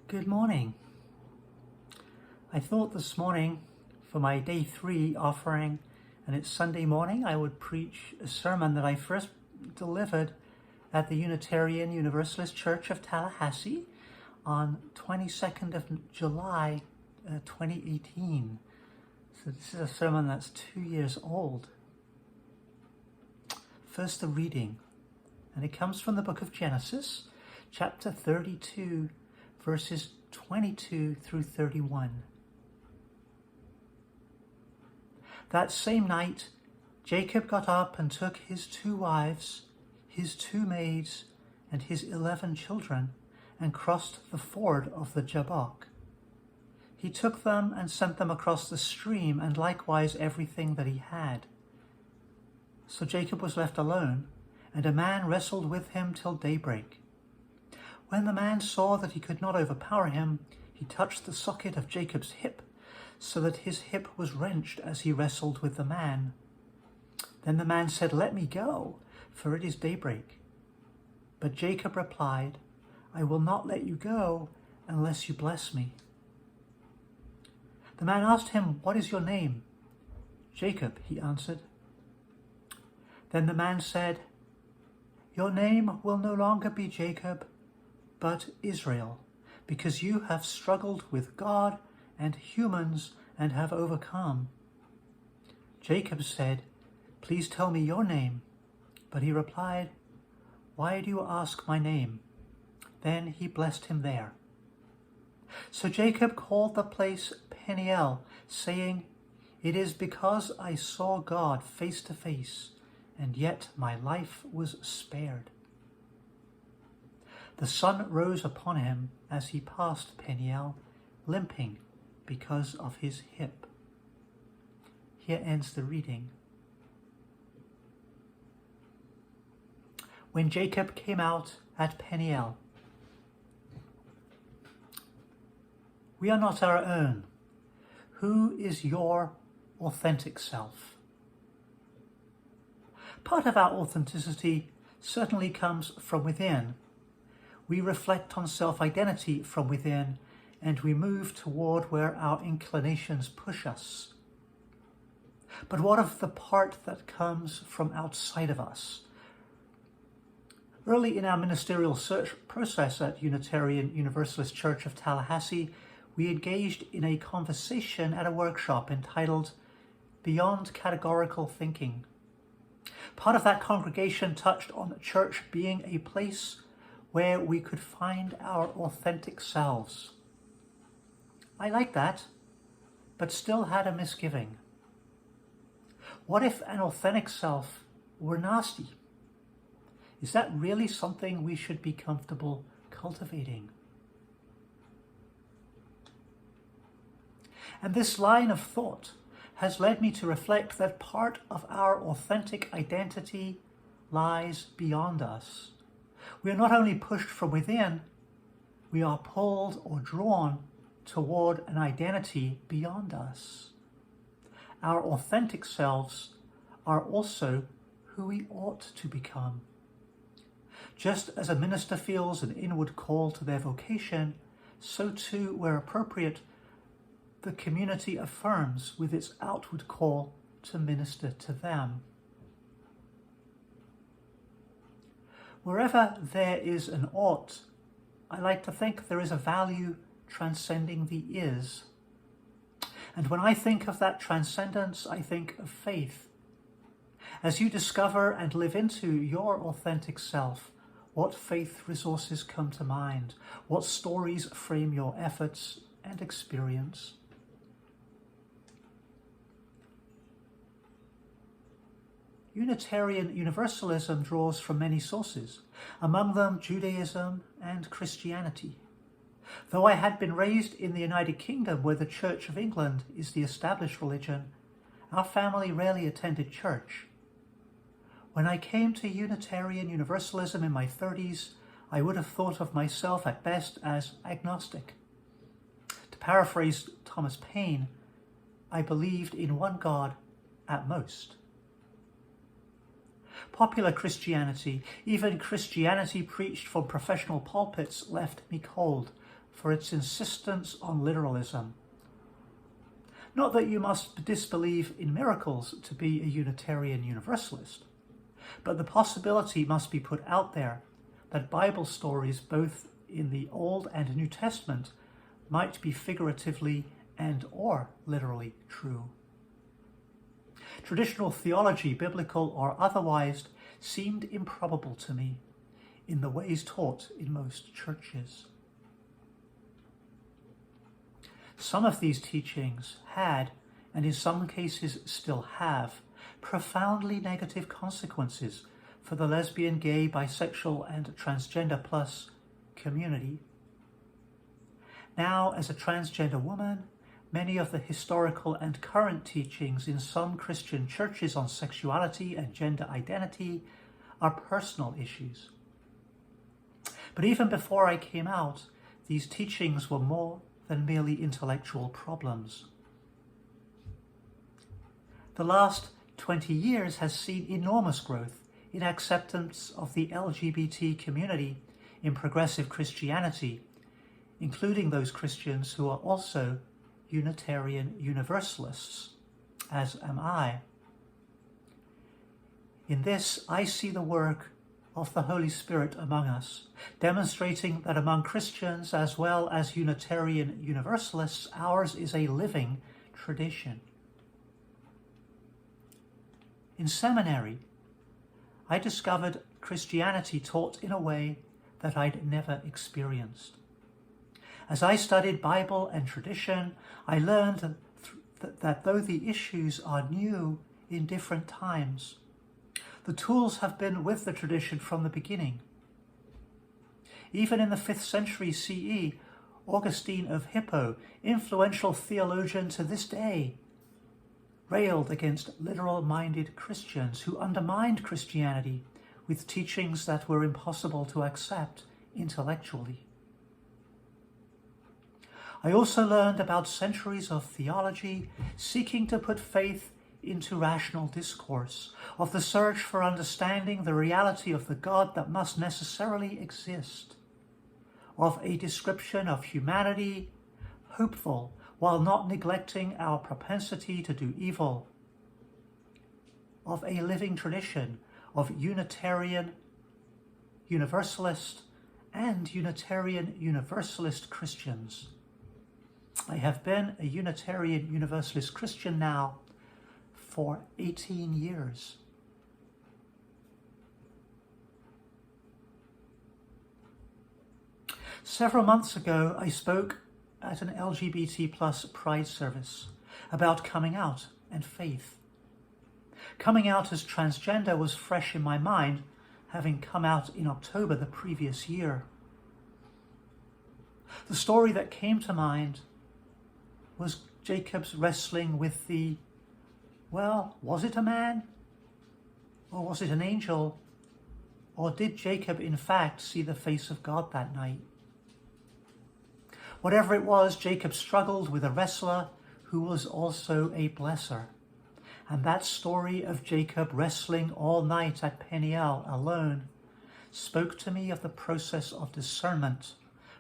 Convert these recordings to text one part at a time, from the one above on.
Good morning. I thought this morning for my day 3 offering, and it's Sunday morning, I would preach a sermon that I first delivered at the Unitarian Universalist Church of Tallahassee on 22nd of July 2018. So this is a sermon that's 2 years old. First, the reading, and it comes from the book of Genesis, chapter 32, verses 22 through 31. That same night, Jacob got up and took his 2 wives, his 2 maids, and his 11 children, and crossed the ford of the Jabbok. He took them and sent them across the stream, and likewise everything that he had. So Jacob was left alone, and a man wrestled with him till daybreak. When the man saw that he could not overpower him, he touched the socket of Jacob's hip, so that his hip was wrenched as he wrestled with the man. Then the man said, "Let me go, for it is daybreak." But Jacob replied, "I will not let you go unless you bless me." The man asked him, "What is your name?" "Jacob," he answered. Then the man said, "Your name will no longer be Jacob, but Israel, because you have struggled with God and humans and have overcome." Jacob said, "Please tell me your name." But he replied, "Why do you ask my name?" Then he blessed him there. So Jacob called the place Peniel, saying, "It is because I saw God face to face, and yet my life was spared." The sun rose upon him as he passed Peniel, limping because of his hip. Here ends the reading. When Jacob came out at Peniel, "We are not our own. Who is your authentic self?" Part of our authenticity certainly comes from within. We reflect on self-identity from within, and we move toward where our inclinations push us. But what of the part that comes from outside of us? Early in our ministerial search process at Unitarian Universalist Church of Tallahassee, we engaged in a conversation at a workshop entitled Beyond Categorical Thinking. Part of that congregation touched on the church being a place where we could find our authentic selves. I liked that, but still had a misgiving. What if an authentic self were nasty? Is that really something we should be comfortable cultivating? And this line of thought has led me to reflect that part of our authentic identity lies beyond us. We are not only pushed from within, we are pulled or drawn toward an identity beyond us. Our authentic selves are also who we ought to become. Just as a minister feels an inward call to their vocation, so too, where appropriate, the community affirms with its outward call to minister to them. Wherever there is an ought, I like to think there is a value transcending the is. And when I think of that transcendence, I think of faith. As you discover and live into your authentic self, what faith resources come to mind? What stories frame your efforts and experience? Unitarian Universalism draws from many sources, among them Judaism and Christianity. Though I had been raised in the United Kingdom, where the Church of England is the established religion, our family rarely attended church. When I came to Unitarian Universalism in my 30s, I would have thought of myself at best as agnostic. To paraphrase Thomas Paine, I believed in one God at most. Popular Christianity, even Christianity preached from professional pulpits, left me cold, for its insistence on literalism. Not that you must disbelieve in miracles to be a Unitarian Universalist, but the possibility must be put out there that Bible stories both in the Old and New Testament might be figuratively and or literally true. Traditional theology, biblical or otherwise, seemed improbable to me in the ways taught in most churches. Some of these teachings had, and in some cases still have, profoundly negative consequences for the lesbian, gay, bisexual, and transgender plus community. Now, as a transgender woman, many of the historical and current teachings in some Christian churches on sexuality and gender identity are personal issues. But even before I came out, these teachings were more than merely intellectual problems. The last 20 years has seen enormous growth in acceptance of the LGBT community in progressive Christianity, including those Christians who are also Unitarian Universalists, as am I. In this, I see the work of the Holy Spirit among us, demonstrating that among Christians as well as Unitarian Universalists, ours is a living tradition. In seminary, I discovered Christianity taught in a way that I'd never experienced. As I studied Bible and tradition, I learned that though the issues are new in different times, the tools have been with the tradition from the beginning. Even in the 5th century CE, Augustine of Hippo, influential theologian to this day, railed against literal-minded Christians who undermined Christianity with teachings that were impossible to accept intellectually. I also learned about centuries of theology seeking to put faith into rational discourse, of the search for understanding the reality of the God that must necessarily exist, of a description of humanity, hopeful while not neglecting our propensity to do evil, of a living tradition of Unitarian Universalist and Unitarian Universalist Christians. I have been a Unitarian Universalist Christian now for 18 years. Several months ago, I spoke at an LGBT plus pride service about coming out and faith. Coming out as transgender was fresh in my mind, having come out in October the previous year. The story that came to mind was Jacob's wrestling with the, well, was it a man? Or was it an angel? Or did Jacob in fact see the face of God that night? Whatever it was, Jacob struggled with a wrestler who was also a blesser. And that story of Jacob wrestling all night at Peniel alone spoke to me of the process of discernment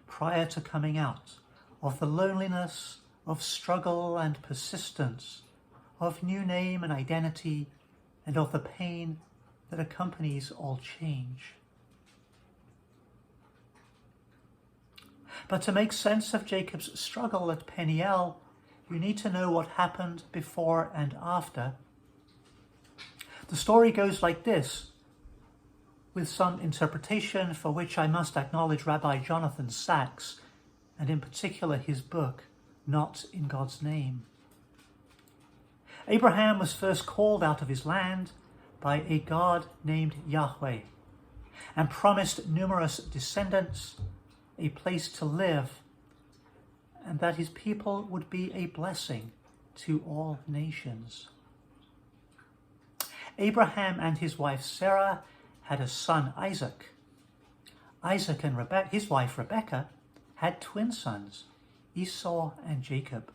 prior to coming out, of the loneliness, of struggle and persistence, of new name and identity, and of the pain that accompanies all change. But to make sense of Jacob's struggle at Peniel, you need to know what happened before and after. The story goes like this, with some interpretation for which I must acknowledge Rabbi Jonathan Sacks, and in particular his book, Not in God's Name. Abraham was first called out of his land by a God named Yahweh and promised numerous descendants, a place to live, and that his people would be a blessing to all nations. Abraham and his wife Sarah had a son, Isaac. Isaac and his wife Rebekah had twin sons, Esau and Jacob.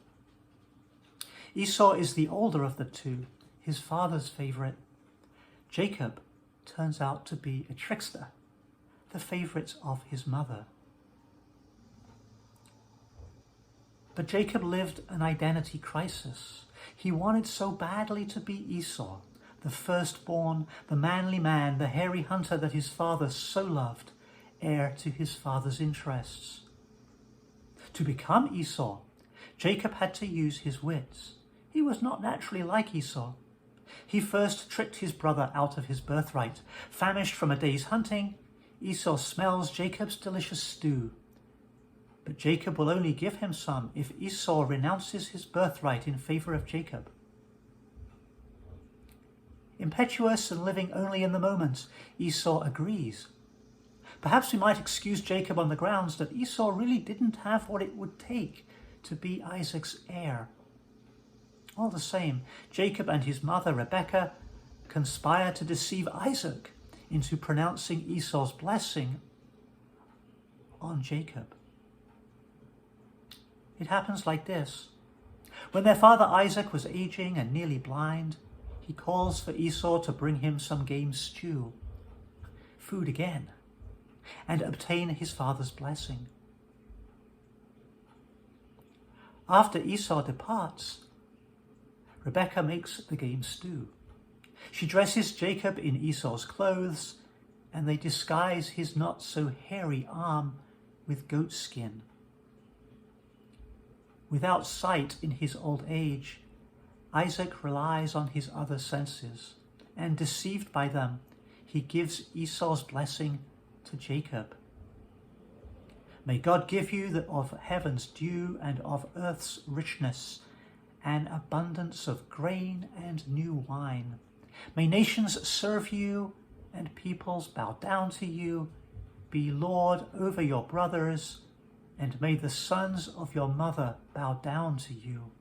Esau is the older of the two, his father's favorite. Jacob turns out to be a trickster, the favorite of his mother. But Jacob lived an identity crisis. He wanted so badly to be Esau, the firstborn, the manly man, the hairy hunter that his father so loved, heir to his father's interests. To become Esau, Jacob had to use his wits. He was not naturally like Esau. He first tricked his brother out of his birthright. Famished from a day's hunting, Esau smells Jacob's delicious stew. But Jacob will only give him some if Esau renounces his birthright in favor of Jacob. Impetuous and living only in the moment, Esau agrees. Perhaps we might excuse Jacob on the grounds that Esau really didn't have what it would take to be Isaac's heir. All the same, Jacob and his mother Rebekah conspire to deceive Isaac into pronouncing Esau's blessing on Jacob. It happens like this. When their father Isaac was aging and nearly blind, he calls for Esau to bring him some game stew, food again, and obtain his father's blessing. After Esau departs, Rebekah makes the game stew. She dresses Jacob in Esau's clothes, and they disguise his not so hairy arm with goat skin. Without sight in his old age, Isaac relies on his other senses, and deceived by them, he gives Esau's blessing to Jacob. May God give you of heaven's dew and of earth's richness, an abundance of grain and new wine. May nations serve you and peoples bow down to you. Be Lord over your brothers, and may the sons of your mother bow down to you.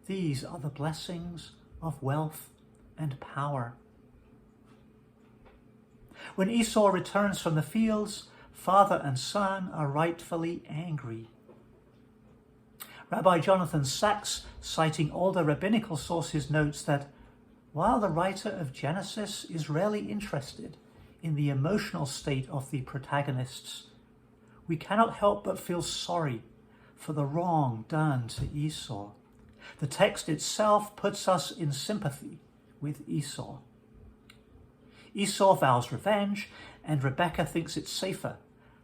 These are the blessings of wealth and power. When Esau returns from the fields, father and son are rightfully angry. Rabbi Jonathan Sacks, citing older rabbinical sources, notes that while the writer of Genesis is rarely interested in the emotional state of the protagonists, we cannot help but feel sorry for the wrong done to Esau. The text itself puts us in sympathy with Esau. Esau vows revenge, and Rebekah thinks it safer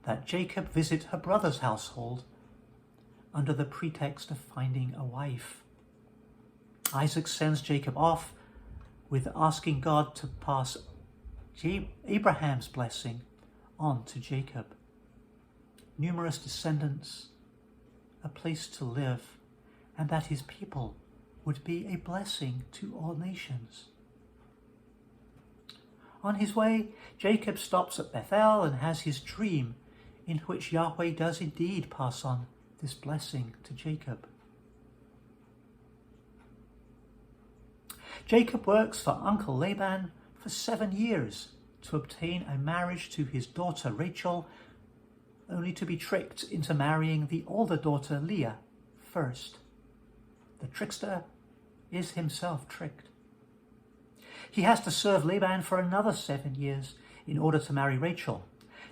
that Jacob visit her brother's household under the pretext of finding a wife. Isaac sends Jacob off with asking God to pass Abraham's blessing on to Jacob. Numerous descendants, a place to live, and that his people would be a blessing to all nations. On his way, Jacob stops at Bethel and has his dream, in which Yahweh does indeed pass on this blessing to Jacob. Jacob works for Uncle Laban for 7 years to obtain a marriage to his daughter Rachel, only to be tricked into marrying the older daughter Leah first. The trickster is himself tricked. He has to serve Laban for another 7 years in order to marry Rachel.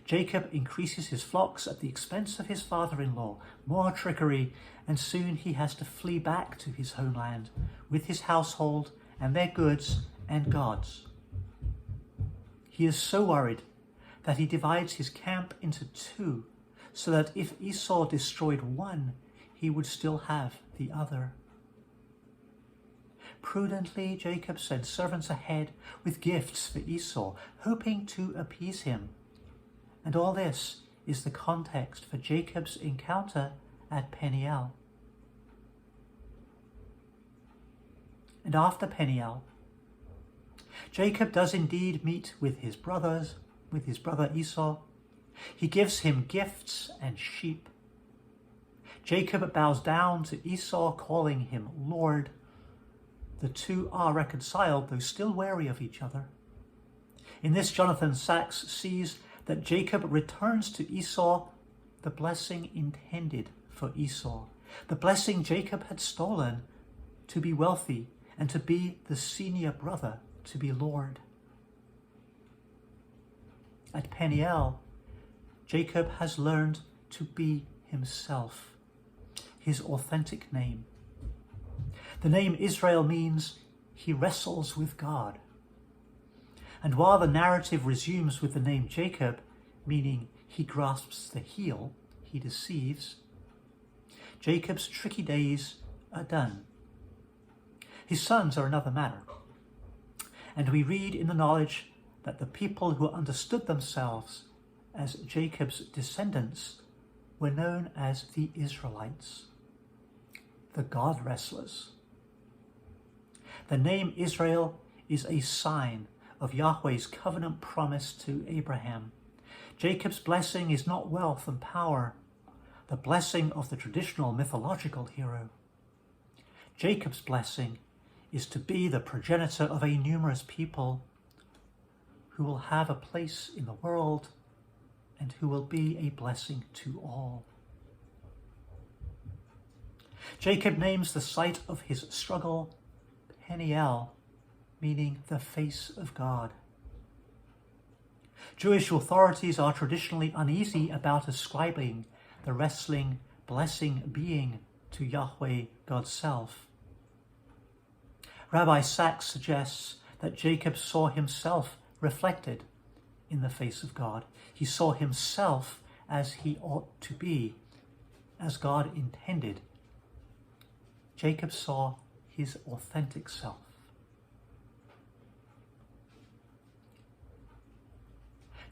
Jacob increases his flocks at the expense of his father-in-law. More trickery, and soon he has to flee back to his homeland with his household and their goods and gods. He is so worried that he divides his camp into 2, so that if Esau destroyed one, he would still have the other. Prudently, Jacob sent servants ahead with gifts for Esau, hoping to appease him. And all this is the context for Jacob's encounter at Peniel. And after Peniel, Jacob does indeed meet with his brother Esau. He gives him gifts and sheep. Jacob bows down to Esau, calling him Lord. The two are reconciled, though still wary of each other. In this, Jonathan Sacks sees that Jacob returns to Esau the blessing intended for Esau, the blessing Jacob had stolen, to be wealthy and to be the senior brother, to be Lord. At Peniel, Jacob has learned to be himself. his authentic name. The name Israel means he wrestles with God. And while the narrative resumes with the name Jacob, meaning he grasps the heel, he deceives, Jacob's tricky days are done. His sons are another matter. And we read in the knowledge that the people who understood themselves as Jacob's descendants were known as the Israelites, the God wrestlers. The name Israel is a sign of Yahweh's covenant promise to Abraham. Jacob's blessing is not wealth and power, the blessing of the traditional mythological hero. Jacob's blessing is to be the progenitor of a numerous people who will have a place in the world and who will be a blessing to all. Jacob names the site of his struggle Peniel, meaning the face of God. Jewish authorities are traditionally uneasy about ascribing the wrestling, blessing being to Yahweh, God's self. Rabbi Sachs suggests that Jacob saw himself reflected in the face of God. He saw himself as he ought to be, as God intended. Jacob saw his authentic self.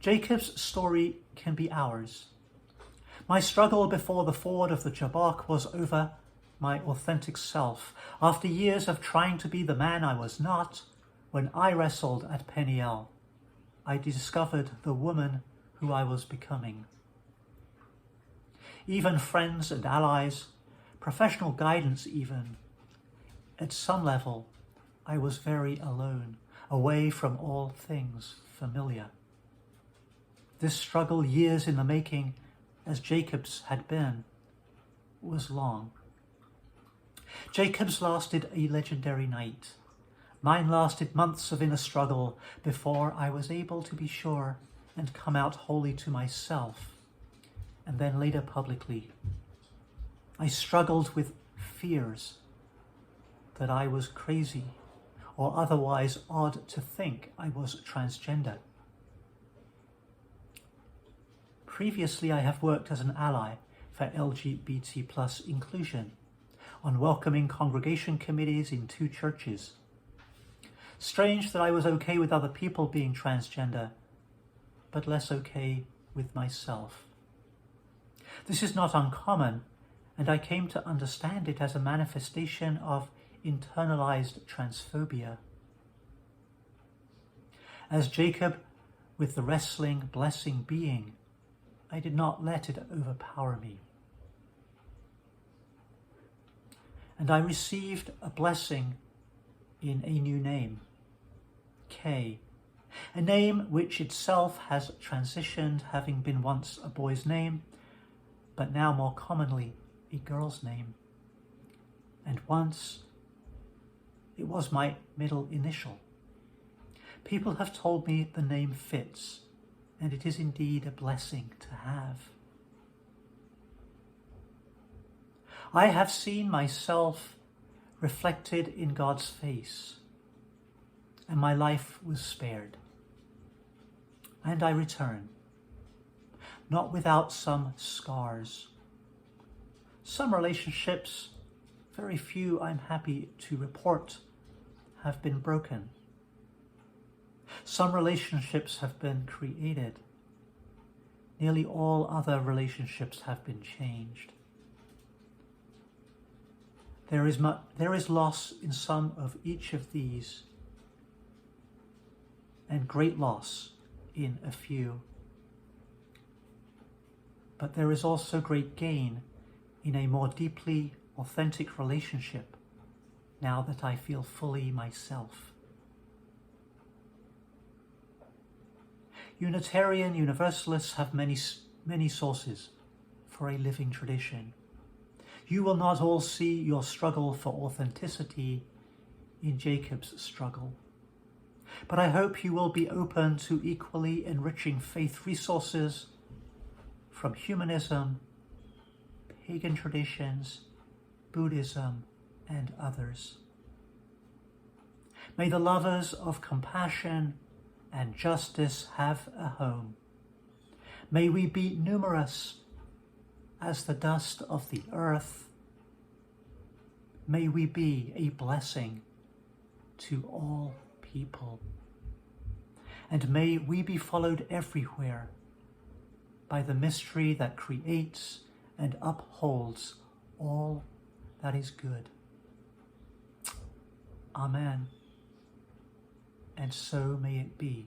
Jacob's story can be ours. My struggle before the ford of the Jabbok was over my authentic self. After years of trying to be the man I was not, when I wrestled at Peniel, I discovered the woman who I was becoming. Even friends and allies, professional guidance even, at some level, I was very alone, away from all things familiar. This struggle, years in the making, as Jacob's had been, was long. Jacob's lasted a legendary night. Mine lasted months of inner struggle before I was able to be sure and come out wholly to myself, and then later publicly. I struggled with fears that I was crazy or otherwise odd to think I was transgender. Previously, I have worked as an ally for LGBT+ inclusion on welcoming congregation committees in 2 churches. Strange that I was okay with other people being transgender, but less okay with myself. This is not uncommon, and I came to understand it as a manifestation of internalized transphobia. As Jacob with the wrestling, blessing being, I did not let it overpower me. And I received a blessing in a new name, K, a name which itself has transitioned, having been once a boy's name, but now more commonly a girl's name. And once it was my middle initial. People have told me the name fits, and it is indeed a blessing to have. I have seen myself reflected in God's face, and my life was spared. And I return, not without some scars. Some relationships, very few I'm happy to report, have been broken. Some relationships have been created. Nearly all other relationships have been changed. There is loss in some of each of these, and great loss in a few. But there is also great gain in a more deeply authentic relationship now that I feel fully myself. Unitarian Universalists have many sources for a living tradition. You will not all see your struggle for authenticity in Jacob's struggle, but I hope you will be open to equally enriching faith resources from humanism, pagan traditions, Buddhism, and others. May the lovers of compassion and justice have a home. May we be numerous as the dust of the earth. May we be a blessing to all people. And may we be followed everywhere by the mystery that creates and upholds all that is good. Amen. And so may it be.